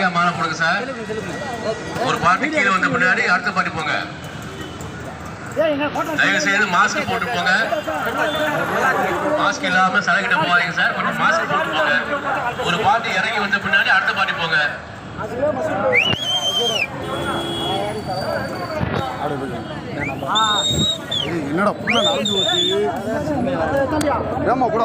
சரியா மாலை போடுங்க சார். ஒரு பாட்டு கீழே வந்த பின்னாடி அடுத்த பாட்டு போங்க. தயவு செய்து மாஸ்க் போட்டு போங்க. மாஸ்க் இல்லாம சரக்கிட்ட போவாதீங்க சார். கொஞ்சம் மாஸ்க் போட்டு போங்க. ஒரு பாட்டு இறங்கி வந்த பின்னாடி அடுத்த பாட்டு போங்க. என்னடா புள்ள நடந்து போச்சு. ஏமா கூட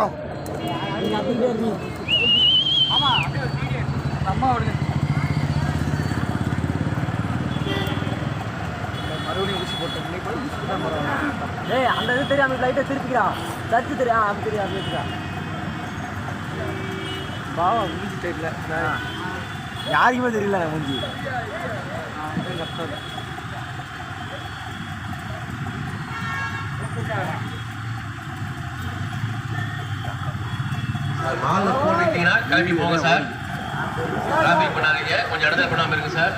மறுபடியும் ஊசி போட்டோம். அந்த இது தெரியும், லைட்டை திருப்பிக்கிறா. சர்ச்சு தெரியும், அது தெரியும், அது இருக்கா பாவா மூஞ்சி டைப்ல யாருக்குமே தெரியல மூஞ்சி. மாலை போட்டுட்டீங்கன்னா கிளம்பி போங்க சார். டிராபிக் பண்ணாதீங்க, கொஞ்சம் இடத்துல பண்ணாம இருக்கு சார்.